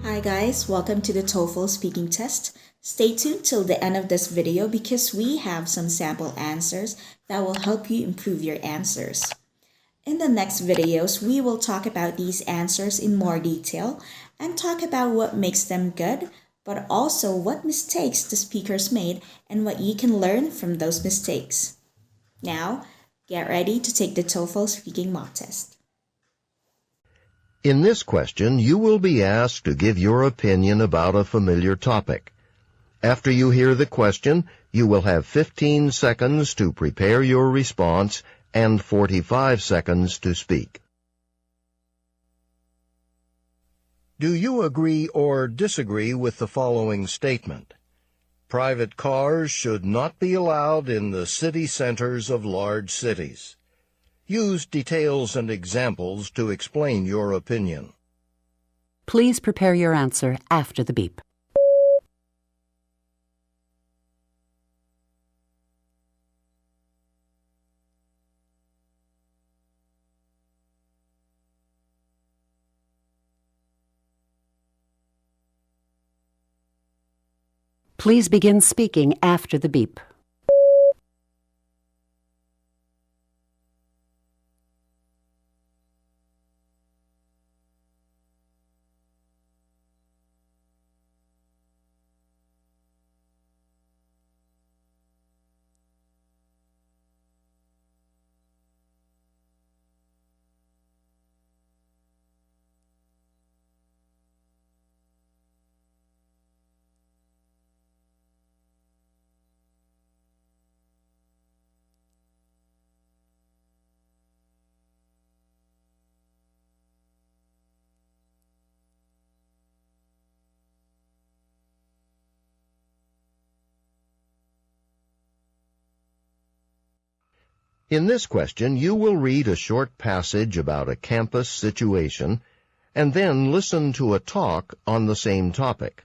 Hi guys, welcome to the TOEFL speaking test. Stay tuned till the end of this video because we have some sample answers that will help you improve your answers. In the next videos, we will talk about these answers in more detail and talk about what makes them good, but also what mistakes the speakers made and what you can learn from those mistakes. Now, get ready to take the TOEFL speaking mock test. In this question, you will be asked to give your opinion about a familiar topic. After you hear the question, you will have 15 seconds to prepare your response and 45 seconds to speak. Do you agree or disagree with the following statement? Private cars should not be allowed in the city centers of large cities. Use details and examples to explain your opinion. Please prepare your answer after the beep. Please begin speaking after the beep. In this question, you will read a short passage about a campus situation and then listen to a talk on the same topic.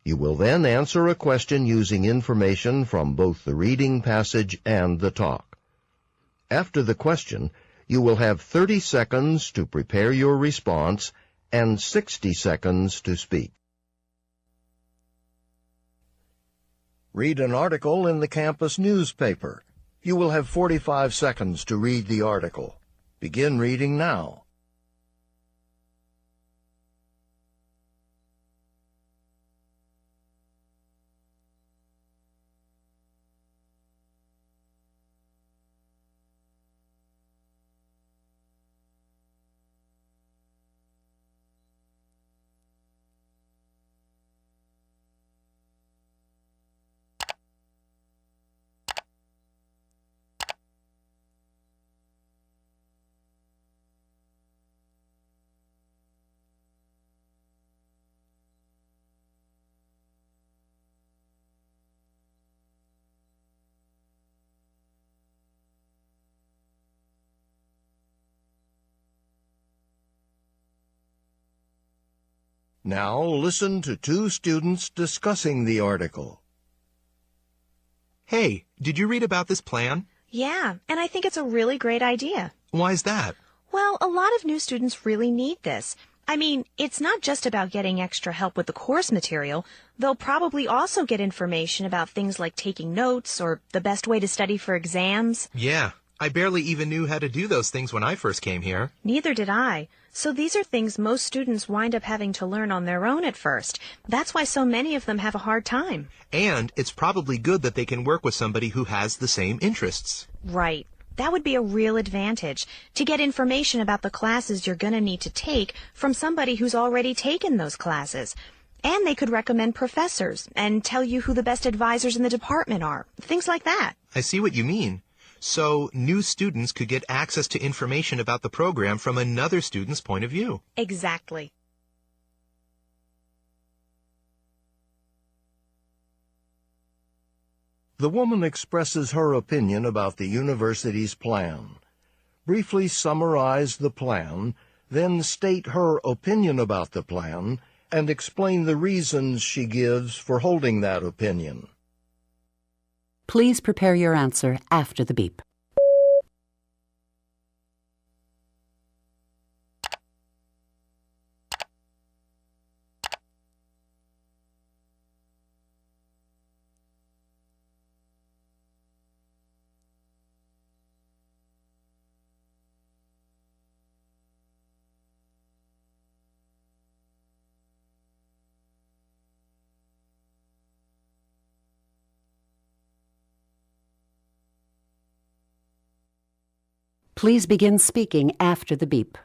You will then answer a question using information from both the reading passage and the talk. After the question, you will have 30 seconds to prepare your response and 60 seconds to speak. Read an article in the campus newspaper. You will have 45 seconds to read the article. Begin reading now. Now listen to two students discussing the article. Hey, did you read about this plan? Yeah, and I think it's a really great idea. Why's that? Well, a lot of new students really need this. I mean, it's not just about getting extra help with the course material. They'll probably also get information about things like taking notes or the best way to study for exams. Yeah, I barely even knew how to do those things when I first came here. Neither did I. So these are things most students wind up having to learn on their own at first. That's why so many of them have a hard time. And it's probably good that they can work with somebody who has the same interests. Right. That would be a real advantage, to get information about the classes you're going to need to take from somebody who's already taken those classes. And they could recommend professors and tell you who the best advisors in the department are. Things like that. I see what you mean. So new students could get access to information about the program from another student's point of view. Exactly. The woman expresses her opinion about the university's plan. Briefly summarize the plan, then state her opinion about the plan, and explain the reasons she gives for holding that opinion. Please prepare your answer after the beep. Please begin speaking after the beep.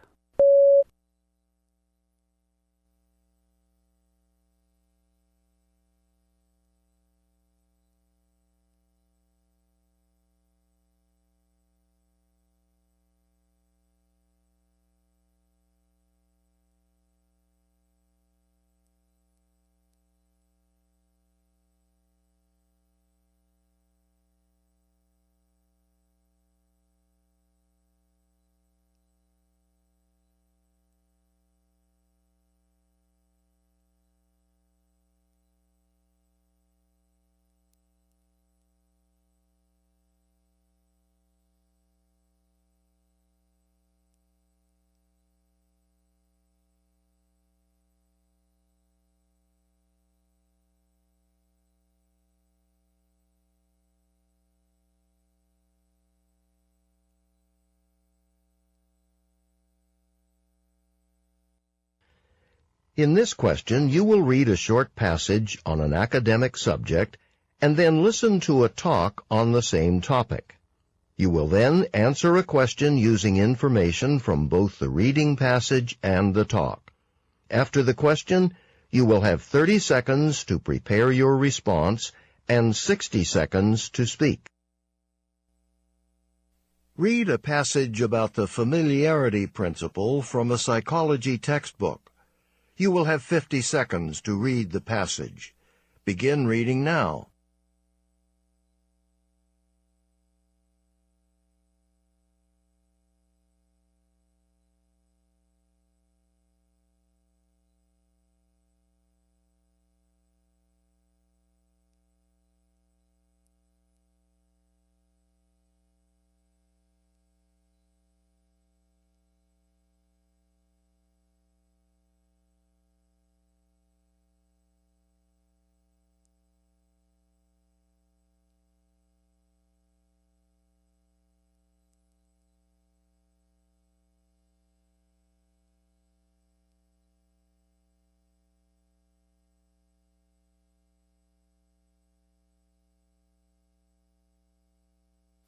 In this question, you will read a short passage on an academic subject and then listen to a talk on the same topic. You will then answer a question using information from both the reading passage and the talk. After the question, you will have 30 seconds to prepare your response and 60 seconds to speak. Read a passage about the familiarity principle from a psychology textbook. You will have 50 seconds to read the passage. Begin reading now.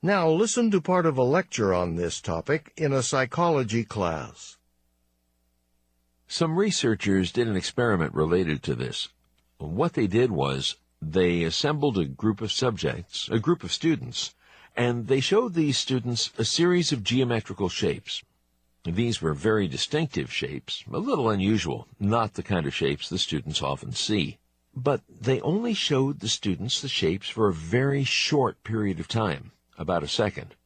Now listen to part of a lecture on this topic in a psychology class. Some researchers did an experiment related to this. What they did was they assembled a group of subjects, a group of students, and they showed these students a series of geometrical shapes. These were very distinctive shapes, a little unusual, not the kind of shapes the students often see. But they only showed the students the shapes for a very short period of time, about a second.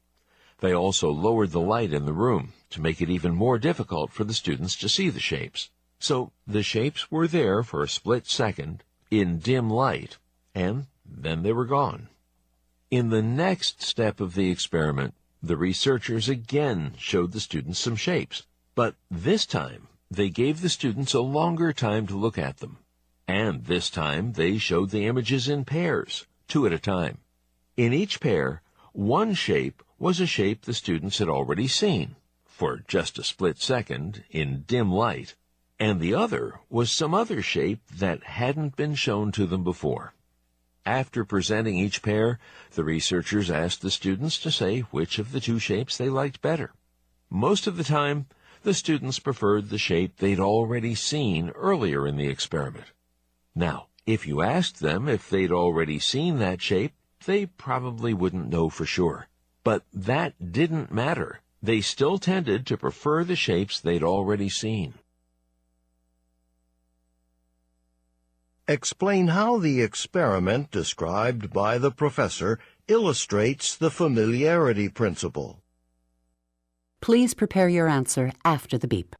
They also lowered the light in the room to make it even more difficult for the students to see the shapes. So the shapes were there for a split second in dim light, and then they were gone. In the next step of the experiment, the researchers again showed the students some shapes, but this time they gave the students a longer time to look at them. And this time they showed the images in pairs, 2 at a time. In each pair, one shape was a shape the students had already seen, for just a split second, in dim light, and the other was some other shape that hadn't been shown to them before. After presenting each pair, the researchers asked the students to say which of the 2 shapes they liked better. Most of the time, the students preferred the shape they'd already seen earlier in the experiment. Now, if you asked them if they'd already seen that shape, they probably wouldn't know for sure. But that didn't matter. They still tended to prefer the shapes they'd already seen. Explain how the experiment described by the professor illustrates the familiarity principle. Please prepare your answer after the beep.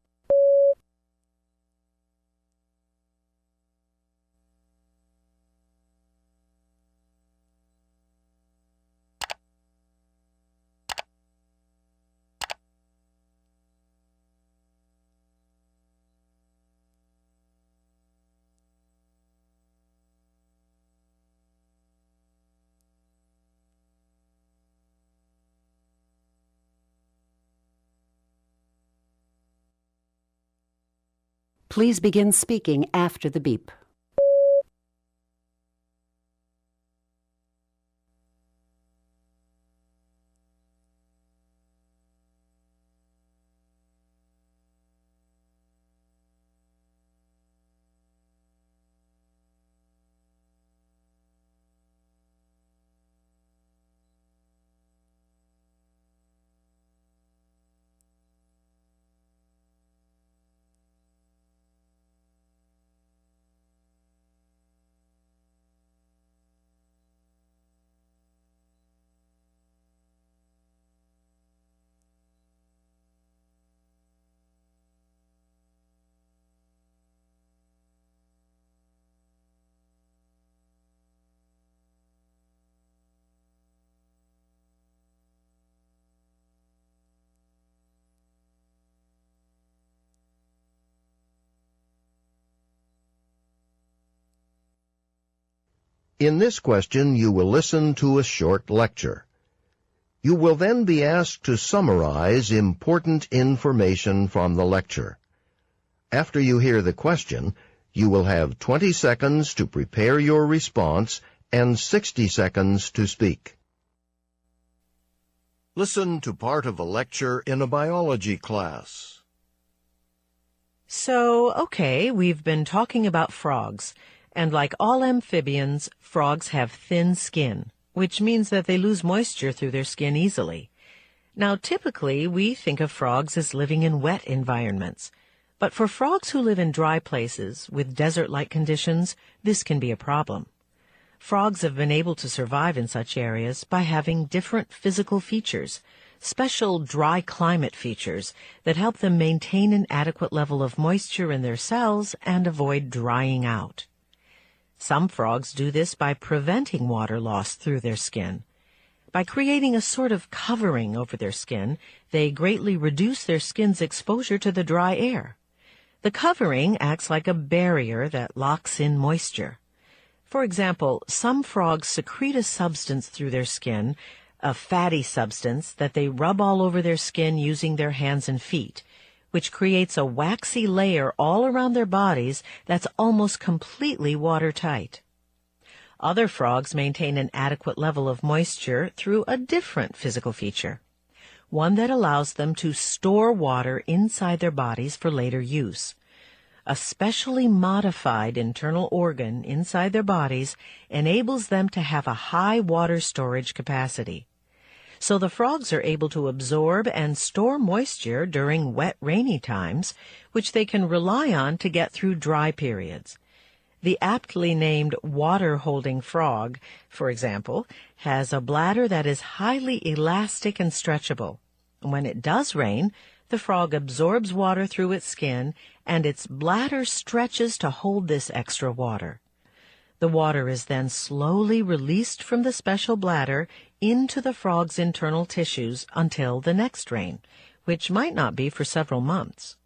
Please begin speaking after the beep. In this question, you will listen to a short lecture. You will then be asked to summarize important information from the lecture. After you hear the question, you will have 20 seconds to prepare your response and 60 seconds to speak. Listen to part of a lecture in a biology class. So, okay, we've been talking about frogs, and like all amphibians, frogs have thin skin, which means that they lose moisture through their skin easily. Now, typically, we think of frogs as living in wet environments, but for frogs who live in dry places with desert-like conditions, this can be a problem. Frogs have been able to survive in such areas by having different physical features, special dry climate features that help them maintain an adequate level of moisture in their cells and avoid drying out. Some frogs do this by preventing water loss through their skin. By creating a sort of covering over their skin, they greatly reduce their skin's exposure to the dry air. The covering acts like a barrier that locks in moisture. For example, some frogs secrete a substance through their skin, a fatty substance that they rub all over their skin using their hands and feet, which creates a waxy layer all around their bodies that's almost completely watertight. Other frogs maintain an adequate level of moisture through a different physical feature, one that allows them to store water inside their bodies for later use. A specially modified internal organ inside their bodies enables them to have a high water storage capacity. So the frogs are able to absorb and store moisture during wet, rainy times, which they can rely on to get through dry periods. The aptly named water-holding frog, for example, has a bladder that is highly elastic and stretchable. When it does rain, the frog absorbs water through its skin, and its bladder stretches to hold this extra water. The water is then slowly released from the special bladder into the frog's internal tissues until the next rain, which might not be for several months.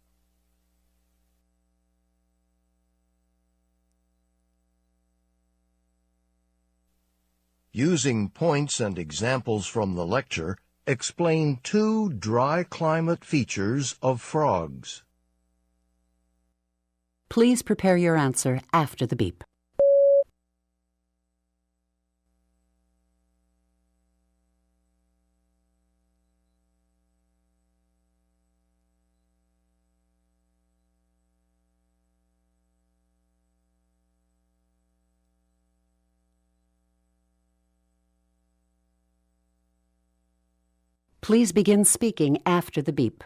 Using points and examples from the lecture, explain 2 dry climate features of frogs. Please prepare your answer after the beep. Please begin speaking after the beep.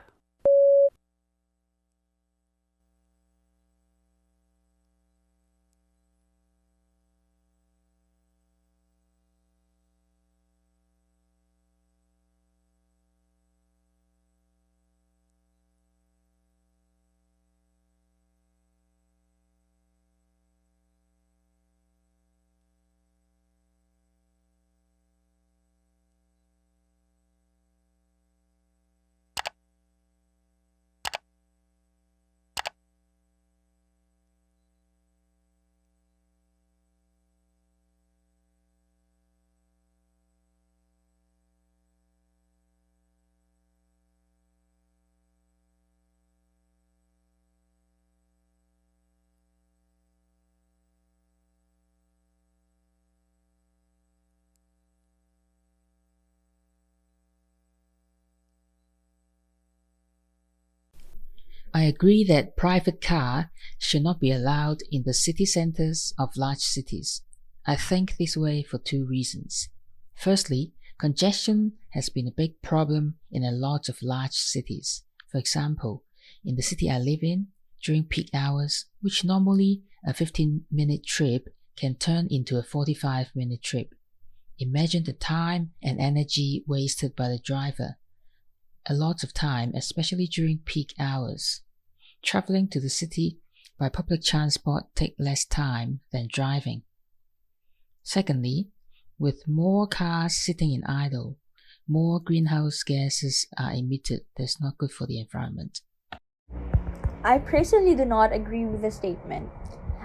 I agree that private car should not be allowed in the city centers of large cities. I think this way for 2 reasons. Firstly, congestion has been a big problem in a lot of large cities. For example, in the city I live in, during peak hours, which normally a 15-minute trip can turn into a 45-minute trip. Imagine the time and energy wasted by the driver. A lot of time, especially during peak hours. Traveling to the city by public transport takes less time than driving. Secondly, with more cars sitting in idle, more greenhouse gases are emitted. That's not good for the environment. I personally do not agree with the statement.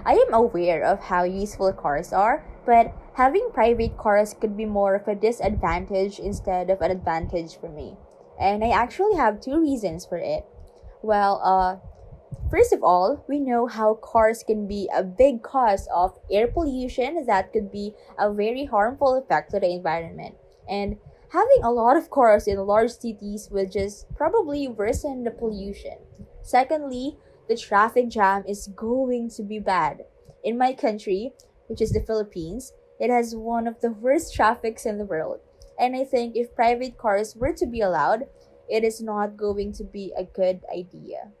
I am aware of how useful cars are, but having private cars could be more of a disadvantage instead of an advantage for me. And I actually have two reasons for it. Well, first of all, we know how cars can be a big cause of air pollution that could be a very harmful effect to the environment. And having a lot of cars in large cities would just probably worsen the pollution. Secondly, the traffic jam is going to be bad. In my country, which is the Philippines, it has one of the worst traffics in the world. And I think if private cars were to be allowed, it is not going to be a good idea.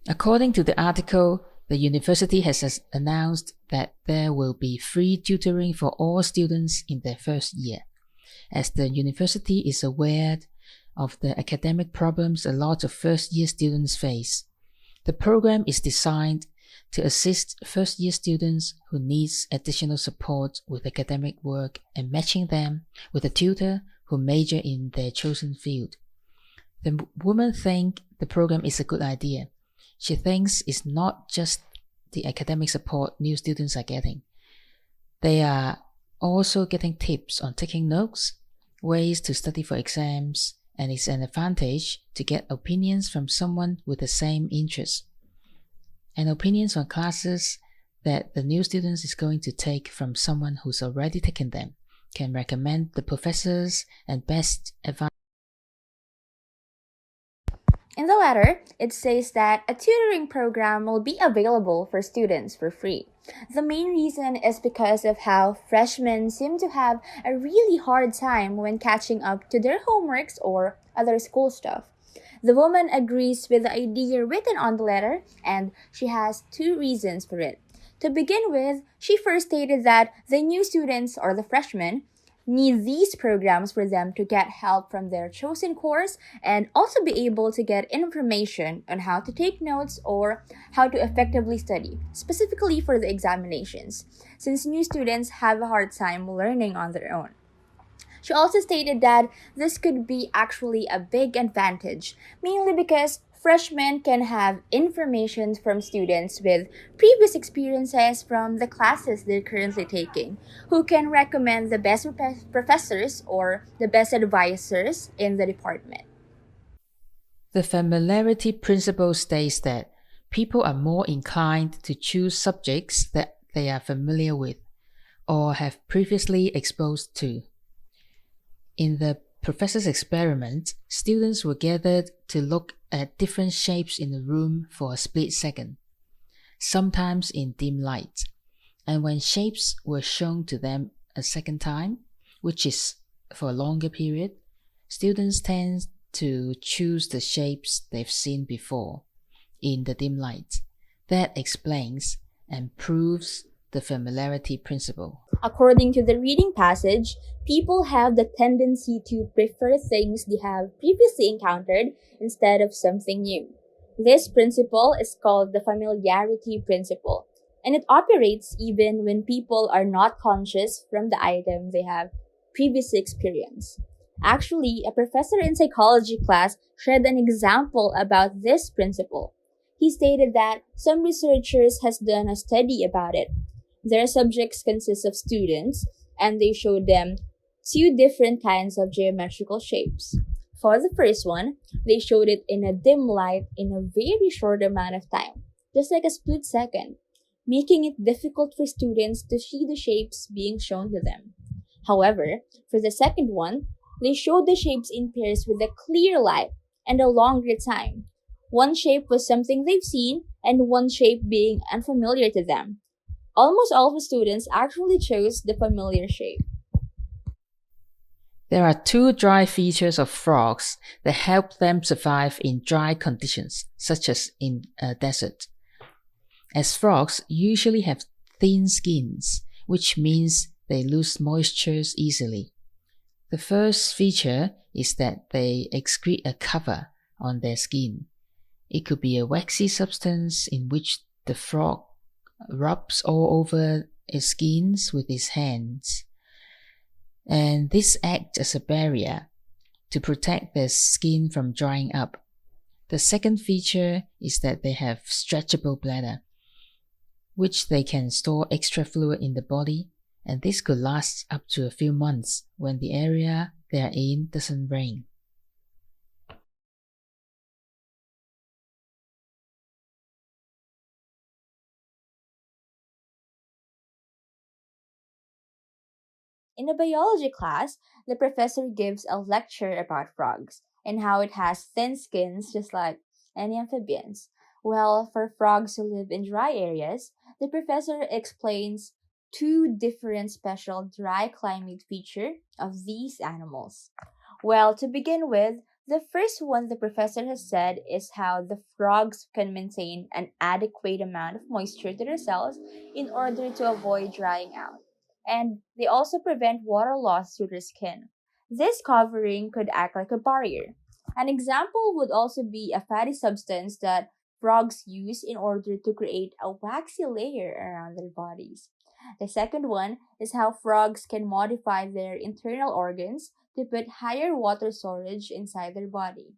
According to the article, the university has announced that there will be free tutoring for all students in their first year. As the university is aware of the academic problems a lot of first-year students face, the program is designed to assist first-year students who need additional support with academic work and matching them with a tutor who major in their chosen field. The woman thinks the program is a good idea. She thinks it's not just the academic support new students are getting. They are also getting tips on taking notes, ways to study for exams, and it's an advantage to get opinions from someone with the same interests. And opinions on classes that the new students is going to take from someone who's already taken them can recommend the professors and best advice. In the letter, it says that a tutoring program will be available for students for free. The main reason is because of how freshmen seem to have a really hard time when catching up to their homeworks or other school stuff. The woman agrees with the idea written on the letter, and she has two reasons for it. To begin with, she first stated that the new students, or the freshmen, need these programs for them to get help from their chosen course and also be able to get information on how to take notes or how to effectively study, specifically for the examinations, since new students have a hard time learning on their own. She also stated that this could be actually a big advantage, mainly because freshmen can have information from students with previous experiences from the classes they're currently taking, who can recommend the best professors or the best advisors in the department. The familiarity principle states that people are more inclined to choose subjects that they are familiar with or have previously exposed to. In the professor's experiment, students were gathered to look at different shapes in the room for a split second, sometimes in dim light. And when shapes were shown to them a second time, which is for a longer period, students tend to choose the shapes they've seen before in the dim light. That explains and proves the familiarity principle. According to the reading passage, people have the tendency to prefer things they have previously encountered instead of something new. This principle is called the familiarity principle, and it operates even when people are not conscious from the item they have previously experienced. Actually, a professor in psychology class shared an example about this principle. He stated that some researchers has done a study about it. Their subjects consist of students, and they showed them two different kinds of geometrical shapes. For the first one, they showed it in a dim light in a very short amount of time, just like a split second, making it difficult for students to see the shapes being shown to them. However, for the second one, they showed the shapes in pairs with a clear light and a longer time. One shape was something they've seen, and one shape being unfamiliar to them. Almost all of the students actually chose the familiar shape. There are two dry features of frogs that help them survive in dry conditions, such as in a desert. As frogs usually have thin skins, which means they lose moisture easily. The first feature is that they excrete a cover on their skin. It could be a waxy substance in which the frog rubs all over its skins with its hands. And this acts as a barrier to protect their skin from drying up. The second feature is that they have stretchable bladder, which they can store extra fluid in the body and this could last up to a few months when the area they are in doesn't rain. In a biology class, the professor gives a lecture about frogs and how it has thin skins just like any amphibians. Well, for frogs who live in dry areas, the professor explains two different special dry climate feature of these animals. Well, to begin with, the first one the professor has said is how the frogs can maintain an adequate amount of moisture to their cells in order to avoid drying out. And they also prevent water loss to their skin. This covering could act like a barrier. An example would also be a fatty substance that frogs use in order to create a waxy layer around their bodies. The second one is how frogs can modify their internal organs to put higher water storage inside their body.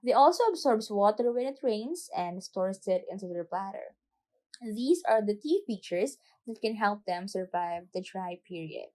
They also absorb water when it rains and stores it into their bladder. These are the key features that can help them survive the dry period.